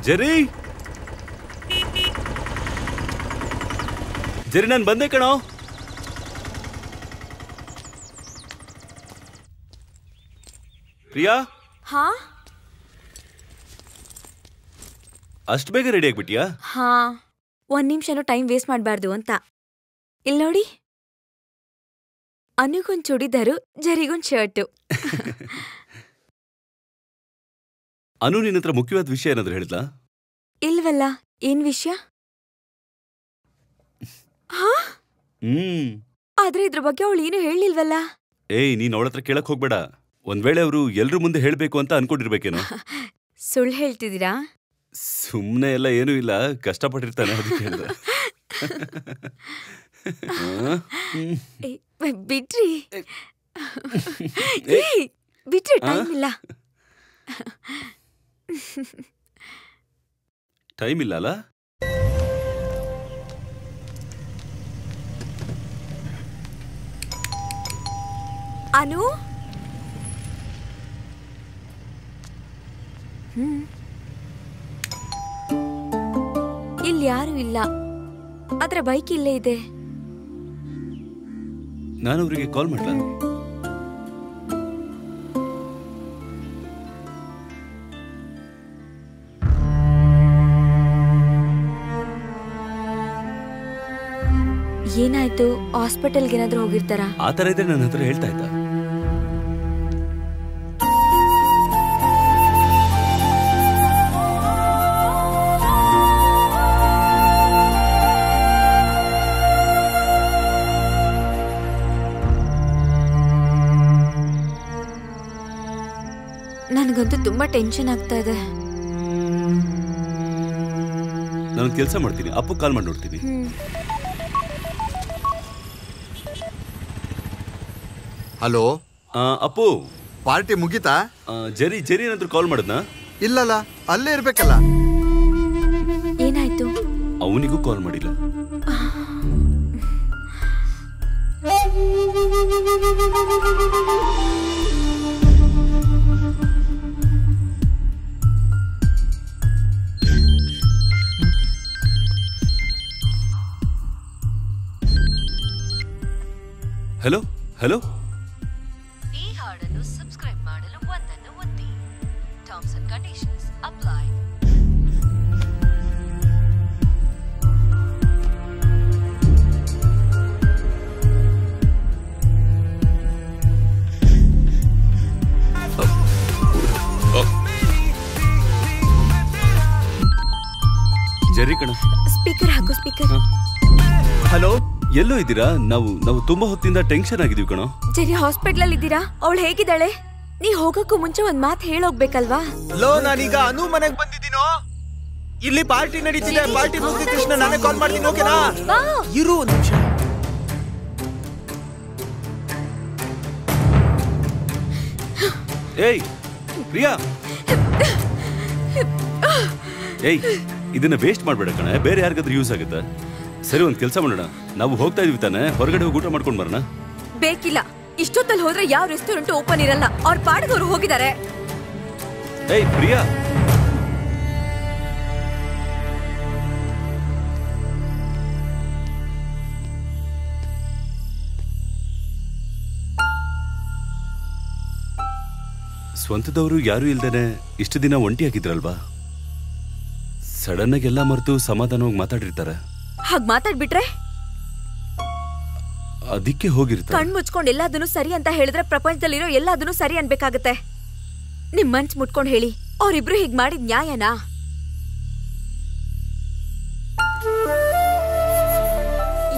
ಜರಿ ಜರಿ ನಾನು ಬಂದೆ ಕಣೋ. ಪ್ರಿಯಾ, ಹಾ ಅಷ್ಟು ಬೇಗ ರೆಡಿ ಆಗ್ಬಿಟ್ಟಿಯಾ? ಹಾ, 1 ನಿಮಿಷನೂ ಟೈಮ್ ವೇಸ್ಟ್ ಮಾಡಬಾರ್ದು ಅಂತ. ಇಲ್ಲಿ ನೋಡಿ, ಅನುಗೊಂದು ಚೂಡಿದಾರು, ಜರಿಗೊಂದು ಶರ್ಟು. ಅನು ನಿನ್ನ ಹತ್ರ ಮುಖ್ಯವಾದ ವಿಷಯ ಏನಾದ್ರು ಹೇಳಿದ್ಲಾ? ಇಲ್ವಲ್ಲ, ಏನ್ ವಿಷಯ? ಹಾ, ಆದ್ರೆ ಇದ್ರ ಬಗ್ಗೆ ಅವಳು ಏನು ಹೇಳಿಲ್ವಲ್ಲ. ಏಯ್, ನೀನ್ ಅವಳ ಹತ್ರ ಕೇಳಕ್ ಹೋಗ್ಬೇಡ. ಒಂದ್ ವೇಳೆ ಅವರು ಎಲ್ರ ಮುಂದೆ ಹೇಳ್ಬೇಕು ಅಂತ ಅನ್ಕೊಂಡಿರ್ಬೇಕೇನೋ. ಸುಳ್ಳು ಹೇಳ್ತಿದ್ದೀರಾ? ಸುಮ್ನೆ ಎಲ್ಲ ಏನೂ ಇಲ್ಲ, ಕಷ್ಟಪಟ್ಟಿರ್ತಾನೆ, ಅದಕ್ಕೆ ಹೇಳ್ದೆ. ಬಿಟ್ರಿ ಬಿಟ್ರಿ, ಟೈಮ್ ಇಲ್ಲ. ಟೈಮ್ ಇಲ್ಲ ಅಲ್ಲ? ಅನು, ಇಲ್ಲಿ ಯಾರು ಇಲ್ಲ, ಆದ್ರೆ ಬೈಕ್ ಇಲ್ಲೇ ಇದೆ. ನಾನು ಅವರಿಗೆ ಕಾಲ್ ಮಾಡ್ಲಾ? ಏನಾಯ್ತು? ಹಾಸ್ಪಿಟಲ್ಗೆ ಏನಾದ್ರೂ ಹೋಗಿರ್ತಾರ? ಆ ತರ ಇದ್ರೆ ನನ್ನ ಹತ್ರ ಹೇಳ್ತಾ ಇದ್ದ. ನನಗಂತೂ ತುಂಬಾ ಟೆನ್ಷನ್ ಆಗ್ತಾ ಇದೆ. ನಾನು ಕೆಲಸ ಮಾಡ್ತೀನಿ, ಅಪ್ಪು ಕಾಲ್ ಮಾಡಿ ನೋಡ್ತೀನಿ. ಹಲೋ ಅಪ್ಪು, ಪಾರ್ಟಿ ಮುಗಿತಾ? ಜರಿ ಏನಾದ್ರು ಕಾಲ್ ಮಾಡಿದ್ನಾ? ಇಲ್ಲಲ್ಲ, ಅಲ್ಲೇ ಇರ್ಬೇಕಲ್ಲ. ಏನಾಯ್ತು? ಅವನಿಗೂ ಕಾಲ್ ಮಾಡಿಲ್ಲ. ಹಲೋ ಹಲೋ, ಈ ಹಾಡನ್ನು ಸಬ್ಸ್ಕ್ರೈಬ್ ಮಾಡಲು 1 ಅನ್ನು ಒತ್ತಿ. Terms and conditions apply. ಜರಿ ಕಣ, ಸ್ಪೀಕರ್ ಹಾಕು, ಸ್ಪೀಕರ್. ಹಲೋ, ಎಲ್ಲೋ ಇದ್ದೀರಾ? ನಾವು ತುಂಬಾ ಹೊತ್ತಿಂದ ಟೆನ್ಷನ್ ಆಗಿದೀವಿ ಕಣೋ. ಜರಿ ಹಾಸ್ಪಿಟಲ್ ಇದ್ದೀರಾ? ಅವಳು ಹೇಗಿದ್ದಾಳೆ? ನೀ ಹೋಗಕ್ಕೂ ಮುಂಚೆ ಒಂದ್ ಮಾತು ಹೇಳೋಗ್ಬೇಕಲ್ವಾ? ಲೋ, ನಾನೀಗ ಅನು ಮನೆಗೆ ಬಂದಿದ್ದೀನೋ. ಇಲ್ಲಿ ಪಾರ್ಟಿ ನಡೀತಿದೆ. ಪಾರ್ಟಿ ಮುಗಿದ ತಕ್ಷಣ ನಾನೇ ಕಾಲ್ ಮಾಡ್ತೀನಿ, ಓಕೆನಾ? ಇರು ಒಂದು ನಿಮಿಷ. ಏಯ್ ಪ್ರಿಯಾ, ಏಯ್ ಇದನ್ನ ವೇಸ್ಟ್ ಮಾಡ್ಬೇಡ ಕಣ, ಬೇರೆ ಯಾರಿಗಾದ್ರೂ ಯೂಸ್ ಆಗುತ್ತೆ. ಸರಿ, ಒಂದ್ ಕೆಲಸ ಮಾಡೋಣ, ನಾವು ಹೋಗ್ತಾ ಇದೀವಿ ತಾನೆ, ಹೊರಗಡೆ ಹೋಗಿ ಊಟ ಮಾಡ್ಕೊಂಡ್ ಬರೋಣ. ಬೇಕಿಲ್ಲ, ಇಷ್ಟೊತ್ತಲ್ಲಿ ಹೋದ್ರೆ ಯಾವ ರೆಸ್ಟೋರೆಂಟ್ ಓಪನ್ ಇರಲ್ಲ. ಅವ್ರ ಪಾಡಿದವ್ರು ಹೋಗಿದ್ದಾರೆ. ಏಯ್ ಪ್ರಿಯಾ, ಸ್ವಂತದವರು ಯಾರು ಇಲ್ದೇನೆ ಇಷ್ಟು ದಿನ ಒಂಟಿಯಾಗಿದ್ರಲ್ವಾ? ಸಡನ್ ಆಗಿ ಎಲ್ಲ ಮರೆತು ಸಮಾಧಾನವಾಗಿ ಮಾತಾಡಿರ್ತಾರೆ. ಹಾಗ್ ಮಾತಾಡ್ಬಿಟ್ರೆ ಅದಕ್ಕೆ ಹೋಗಿರ್ತಾರೆ. ಕಣ್ ಮುಚ್ಕೊಂಡು ಎಲ್ಲದನ್ನು ಸರಿ ಅಂತ ಹೇಳಿದ್ರೆ ಪ್ರಪಂಚದಲ್ಲಿರೋ ಎಲ್ಲದನ್ನು ಸರಿ ಅನ್ಬೇಕಾಗತ್ತೆ. ನಿಮ್ ಮನ್ಸ್ ಮುಟ್ಕೊಂಡ್ ಹೇಳಿ, ಅವ್ರಿಬ್ರು ಹೀಗ್ ಮಾಡಿದ್ ನ್ಯಾಯನಾ?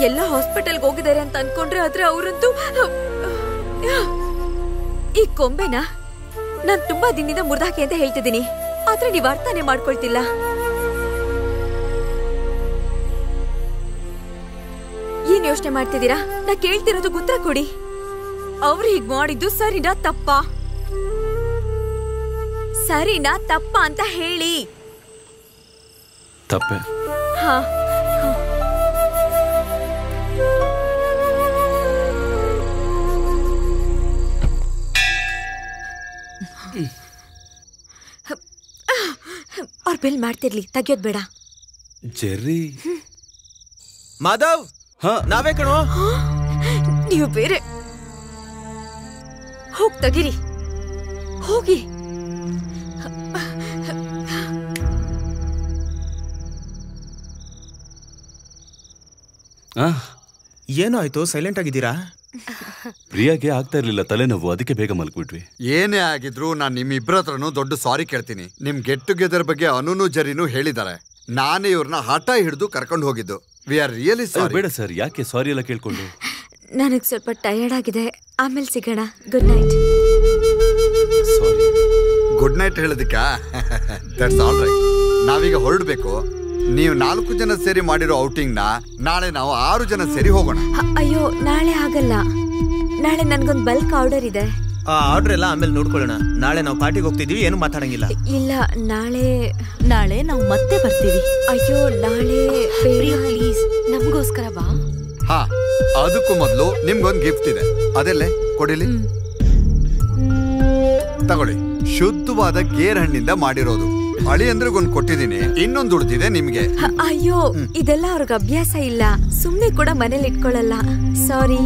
ಎಲ್ಲ ಹಾಸ್ಪಿಟಲ್ಗೆ ಹೋಗಿದ್ದಾರೆ ಅಂತ ಅನ್ಕೊಂಡ್ರೆ, ಆದ್ರೆ ಅವರಂತೂ ಈ ಕೊಂಬೆನ ನಾನ್ ತುಂಬಾ ದಿನದಿಂದ ಮುರ್ದಾಕಿ ಅಂತ ಹೇಳ್ತಿದ್ದೀನಿ, ಆದ್ರೆ ನೀವ್ ಅರ್ಥನೇ ಮಾಡ್ಕೊಳ್ತಿಲ್ಲ. ಏನ್ ಯೋಚನೆ ಮಾಡ್ತಿದ್ದೀರಾ? ನಾ ಕೇಳ್ತಿರೋದು ಉತ್ತರ ಕೊಡಿ. ಅವ್ರು ಹೀಗ್ ಮಾಡಿದ್ದು ಸರಿನಾ ತಪ್ಪಾ? ಸರಿನಾ ತಪ್ಪಾ ಅಂತ ಹೇಳಿ. ತಪ್ಪೆ. ಹಾ, ಅವ್ರ ಬಿಲ್ ಮಾಡ್ತಿರ್ಲಿ, ತೆಗಿಯೋದ್ ಬೇಡ. ಜೆರ್ರಿ ಮಾಧವ್, ನಾವೇ ಕಣೋ. ನೀವು ಬೇರೆ. ಹೋಗ್ ತೆಗಿರಿ, ಹೋಗಿ. ಏನೋ ಆಯ್ತು, ಸೈಲೆಂಟ್ ಆಗಿದ್ದೀರಾ? ಪ್ರಿಯಾಗೆ ಆಗ್ತಾ ಇರ್ಲಿಲ್ಲ ತಲೆನೋವು, ಅದಕ್ಕೆ ಬೇಗ ಮಲ್ಕ್ಬಿಟ್ವಿ. ಏನೇ ಆಗಿದ್ರು ನಾನು ನಿಮ್ಮಿಬ್ಬರ ಹತ್ರನೂ ದೊಡ್ಡ ಸಾರಿ ಕೇಳ್ತೀನಿ. ನಿಮ್ ಗೆಟ್ ಟುಗೆದರ್ ಬಗ್ಗೆ ಅನುನು ಜರಿನೂ ಹೇಳಿದ್ದಾರೆ. ನಾನೇ ಇವ್ರನ್ನ ಹಠ ಹಿಡಿದು ಕರ್ಕೊಂಡು ಹೋಗಿದ್ದು. We are really sorry. ಬೇಡ ಸರ್, ಯಾಕೆ ಸಾರಿ ಎಲ್ಲ ಕೇಳ್ಕೊಂಡು? ನನಗ್ ಸ್ವಲ್ಪ ಟಯರ್ಡ್ ಆಗಿದೆ, ಆಮೇಲೆ ಸಿಗೋಣ. Good night. ಗುಡ್ ನೈಟ್ ಹೇಳೋದಕ್ಕ ದಟ್ಸ್ ಆಲ್ ರೈಟ್. ನಾವೀಗ ಹೊರಡ್ಬೇಕು. ನೀವು 4 ಜನ ಸೇರಿ ಮಾಡಿರೋ ಔಟಿಂಗ್ ನ ನಾಳೆ ನಾವು 6 ಜನ ಸೇರಿ ಹೋಗೋಣ. ಅಯ್ಯೋ, ನಾಳೆ ಆಗಲ್ಲ. ನಾಳೆ ನನ್ಗೊಂದ್ ಬಲ್ಕ್ ಆರ್ಡರ್ ಇದೆ. ಆ ಆರ್ಡರ್ ಎಲ್ಲ ಆಮೇಲೆ ನೋಡ್ಕೊಳ್ಳೋಣ. ನಾಳೆ ನಾವು ಪಾರ್ಟಿಗೆ ಹೋಗ್ತಿದೀವಿ, ಏನು ಮಾತಾಡಂಗಿಲ್ಲ. ಇಲ್ಲ, ನಾಳೆ ನಾವು ಮತ್ತೆ ಬರ್ತೀವಿ. ಅಯ್ಯೋ, ನಾಳೆ ಪ್ಲೀಸ್ ನಮಗೋಸ್ಕರ ಬಾ. ಹಾ, ಅದಕ್ಕೂ ಮೊದಲು ನಿಮ್ಗೊಂದು ಗಿಫ್ಟ್ ಇದೆ. ಅದೆಲ್ಲೇ ಕೊಡಿಲಿ. ತಗೊಳ್ಳಿ, ಶುದ್ಧವಾದ ಗೇರ್ ಹಣ್ಣಿಂದ ಮಾಡಿರೋದು. ಅಳಿ ಅಂದ್ರೆ ಒಂದು ಕೊಟ್ಟಿದ್ದೀನಿ, ಇನ್ನೊಂದು ಉಳಿದಿದೆ ನಿಮ್ಗೆ. ಅಯ್ಯೋ, ಇದೆಲ್ಲ ಅವ್ರಿಗೆ ಅಭ್ಯಾಸ ಇಲ್ಲ. ಸುಮ್ನೆ ಕೂಡ ಮನೇಲಿ ಇಟ್ಕೊಳ್ಳಲ್ಲ. ಸಾರಿ.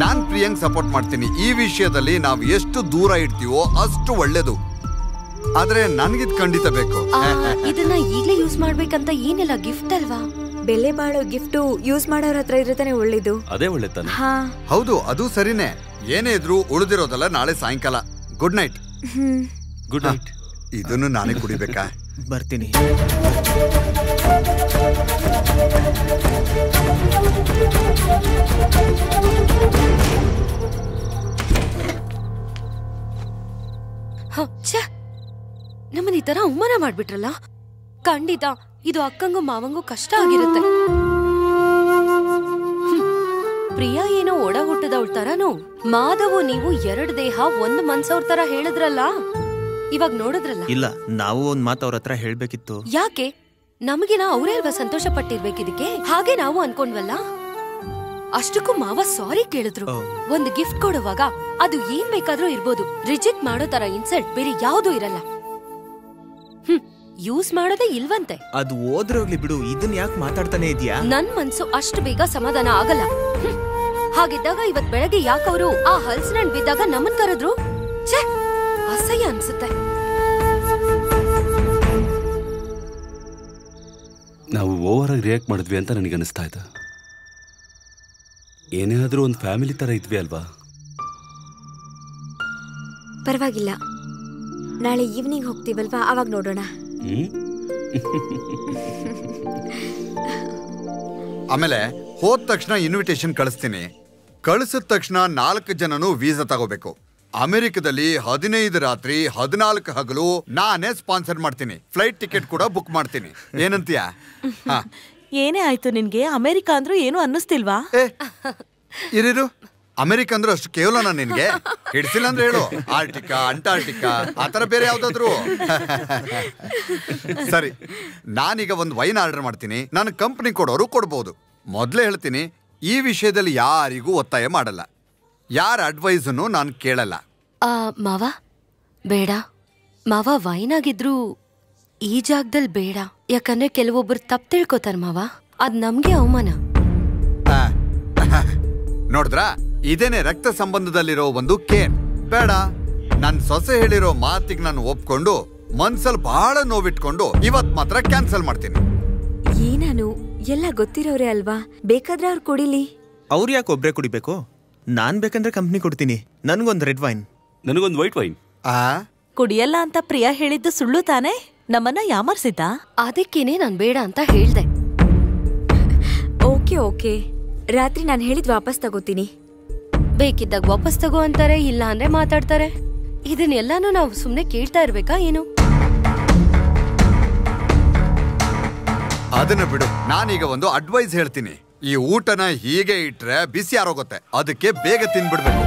ನಾನ್ ಪ್ರಿಯಾಂಗ್ ಸಪೋರ್ಟ್ ಮಾಡ್ತೀನಿ. ಈ ವಿಷಯದಲ್ಲಿ ನಾವು ಎಷ್ಟು ದೂರ ಇಡ್ತೀವೋ ಅಷ್ಟು ಒಳ್ಳೇದು. ಆದ್ರೆ ನನ್ಗಿದ್ ಖಂಡಿತ ಬೇಕು. ಇದನ್ನ ಈಗ್ಲೇ ಯೂಸ್ ಮಾಡ್ಬೇಕಂತ ಏನಿಲ್ಲ, ಗಿಫ್ಟ್ ಅಲ್ವಾ? ಬೆಲೆ ಬಾಳೋ ಗಿಫ್ಟ್ ಯೂಸ್ ಮಾಡೋರ ಹತ್ರ ಇರತಾನೆ ಒಳ್ಳೇದು. ಅದೇ ಒಳ್ಳೆ ತಾನೆ. ಹೌದು, ಅದು ಸರಿನೇ. ಏನೇ ಇದ್ರು ಉಳಿದಿರೋದಲ್ಲ ನಾಳೆ ಸಾಯಂಕಾಲ. Good night. Good night. ಇದನ್ನು ನಾನೇ ಕುಡಿಬೇಕಾ? ಬರ್ತೀನಿ. ನಮ್ಮನ್ನ ಈ ತರ ಅವಮಾನ ಮಾಡ್ಬಿಟ್ರಲ್ಲ. ಖಂಡಿತ ಇದು ಅಕ್ಕಂಗೂ ಮಾವಂಗೂ ಕಷ್ಟ ಆಗಿರುತ್ತೆ. ಪ್ರಿಯಾ ಏನೋ ಒಡ ಹುಟ್ಟದವಳ ತರನು, ಮಾಧವು ನೀವು 2 ದೇಹ 1 ಮನ್ಸವ್ರ ತರ ಹೇಳಿದ್ರಲ್ಲ, ಇವಾಗ ನೋಡಿದ್ರಲ್ಲ. ಇಲ್ಲ, ನಾವು ಒಂದ್ ಮಾತು ಅವ್ರ ಹತ್ರ ಹೇಳ್ಬೇಕಿತ್ತು. ಯಾಕೆ? ನಮಗಿನ ಅವರೇ ಅಲ್ವಾ ಸಂತೋಷ ಪಟ್ಟಿರ್ಬೇಕಿದಕ್ಕೆ. ಹಾಗೆ ನಾವು ಅನ್ಕೊಂಡ್ವಲ್ಲ. ಅಷ್ಟಕ್ಕೂ ಮಾವ ಸಾರಿ ಕೇಳಿದ್ರು. ಒಂದು ಗಿಫ್ಟ್ ಕೊಡುವಾಗ ಅದು ಏನ್ ಬೇಕಾದ್ರೂ ಇರ್ಬೋದು. ರಿಜೆಕ್ಟ್ ಮಾಡೋ ತರ ಇನ್ಸಲ್ಟ್ ಬೇರೆ ಯಾವ್ದೂ ಇರಲ್ಲ. ಯೂಸ್ ಮಾಡೋದೇ ಇಲ್ವಂತೆ. ಅದು ಹೋದ್ರೆ ಹೋಗ್ಲಿ ಬಿಡು, ಇದನ್ ಯಾಕೆ ಮಾತಾಡ್ತಾನೆ ಇದೀಯಾ? ನನ್ ಮನ್ಸು ಅಷ್ಟು ಬೇಗ ಸಮಾಧಾನ ಆಗಲ್ಲ. ಹಾಗಿದ್ದಾಗ ಇವತ್ ಬೆಳಗ್ಗೆ ಯಾಕವ್ರು ಆ ಹಲ್ಸಿನಣ್ಣು ಬಿದ್ದಾಗ ನಮ್ಮನ್ ಕರೆದ್ರು? ಅಸಹ್ಯ ಅನ್ಸುತ್ತೆ. ನಾವು ಓವರ್ ಆಗಿ ರಿಯಾಕ್ಟ್ ಮಾಡಿದ್ವಿ ಅಂತ ನನಗೆ ಅನಿಸ್ತಾ ಇದೆ. ಏನೇ ಆದ್ರೂ ಒಂದು ಫ್ಯಾಮಿಲಿ ತರ ಇದ್ವಿ ಅಲ್ವಾ? ಪರವಾಗಿಲ್ಲ, ನಾಳೆ ಈವ್ನಿಂಗ್ ಹೋಗ್ತೀವಲ್ವಾ, ಅವಾಗ ನೋಡೋಣ. ಆಮೇಲೆ ಹೋದ ತಕ್ಷಣ ಇನ್ವಿಟೇಷನ್ ಕಳಿಸ್ತೀನಿ. ಕಳಿಸಿದ ತಕ್ಷಣ 4 ಜನನು ವೀಸಾ ತಗೋಬೇಕು. ಅಮೆರಿಕದಲ್ಲಿ 15 ರಾತ್ರಿ 14 ಹಗಲು ನಾನೇ ಸ್ಪಾನ್ಸರ್ ಮಾಡ್ತೀನಿ. ಫ್ಲೈಟ್ ಟಿಕೆಟ್ ಕೂಡ ಬುಕ್ ಮಾಡ್ತೀನಿ. ಏನಂತೀಯಾ? ಏನೇ ಆಯ್ತು ನಿನ್ಗೆ? ಅಮೆರಿಕ ಅಂದ್ರೂ ಏನು ಅನ್ನಿಸ್ತಿಲ್ವಾ? ಇರಿರು, ಅಮೆರಿಕ ಅಂದ್ರೆ ಅಷ್ಟು ಕೇವಲ ನಿನ್ಗೆ ಹಿಡ್ಸಿಲ್ಲ ಅಂದ್ರೆ ಹೇಳು. ಆರ್ಟಿಕಾ, ಅಂಟಾರ್ಟಿಕಾ, ಆತರ ಬೇರೆ ಯಾವ್ದಾದ್ರು. ಸರಿ, ನಾನೀಗ ಒಂದು ವೈನ್ ಆರ್ಡರ್ ಮಾಡ್ತೀನಿ. ನನ್ನ ಕಂಪ್ನಿ ಕೊಡೋರು ಕೊಡ್ಬೋದು. ಮೊದ್ಲೇ ಹೇಳ್ತೀನಿ, ಈ ವಿಷಯದಲ್ಲಿ ಯಾರಿಗೂ ಒತ್ತಾಯ ಮಾಡಲ್ಲ. ಯಾರ ಅಡ್ವೈಸನ್ನು ನಾನು ಕೇಳಲ್ಲ. ಮಾವ ಬೇಡ ಮಾವ, ವೈನ್ ಆಗಿದ್ರು ಈ ಜಾಗದಲ್ಲಿ ಬೇಡ. ಯಾಕಂದ್ರೆ ಕೆಲವೊಬ್ರು ತಪ್ಪು ತಿಳ್ಕೊತಾರ ಮಾವ, ಅದ್ ನಮ್ಗೆ ಅವಮಾನ. ನೋಡಿದ್ರಾ, ಇದೇನೆ ರಕ್ತ ಸಂಬಂಧದಲ್ಲಿರೋ ಒಂದು ಕೇನ್. ಬೇಡ, ನನ್ ಸೊಸೆ ಹೇಳಿರೋ ಮಾತಿಗೆ ನಾನು ಒಪ್ಕೊಂಡು ಮನ್ಸಲ್ಲಿ ಬಹಳ ನೋವಿಟ್ಕೊಂಡು ಇವತ್ ಮಾತ್ರ ಕ್ಯಾನ್ಸಲ್ ಮಾಡ್ತೀನಿ. ಏನಾನು ಎಲ್ಲ ಗೊತ್ತಿರೋರೆ ಅಲ್ವಾ, ಬೇಕಾದ್ರೆ ಅವ್ರು ಕುಡಿಲಿ. ಅವ್ರು ಯಾಕೆ ಒಬ್ರೇ ಕುಡಿಬೇಕು? ನಾನ್ ಬೇಕಂದ್ರೆ ಕಂಪ್ನಿ ಕೊಡ್ತೀನಿ. ನನ್ಗೊಂದು ರೆಡ್ ವೈನ್, ನನಗೊಂದು ವೈಟ್ ವೈನ್. ಕುಡಿಯಲ್ಲ ಅಂತ ಪ್ರಿಯಾ ಹೇಳಿದ್ದು ಸುಳ್ಳು ತಾನೆ? ನಮ್ಮನ್ನ ಯಾಮರ್ಸಿದ್ದ? ಅದಕ್ಕೇನೆ ನಾನ್ ಬೇಡ ಅಂತ ಹೇಳ್ದೆ. ಓಕೆ, ರಾತ್ರಿ ನಾನು ಹೇಳಿದ್ ವಾಪಸ್ ತಗೋತೀನಿ. ಬೇಕಿದ್ದಾಗ ವಾಪಸ್ ತಗೋ ಅಂತಾರೆ, ಇಲ್ಲ ಅಂದ್ರೆ ಮಾತಾಡ್ತಾರೆ. ಇದನ್ನೆಲ್ಲಾನು ನಾವು ಸುಮ್ನೆ ಕೇಳ್ತಾ ಇರ್ಬೇಕಾ ಏನು? ಅದನ್ನ ಬಿಡು, ನಾನೀಗ ಒಂದು ಅಡ್ವೈಸ್ ಹೇಳ್ತೀನಿ. ಈ ಊಟನ ಹೀಗೆ ಇಟ್ರೆ ಬಿಸಿ ಆರೋಗುತ್ತೆ. ಅದಕ್ಕೆ ಬೇಗ ತಿನ್ಬಿಡ್ಬೇಕು.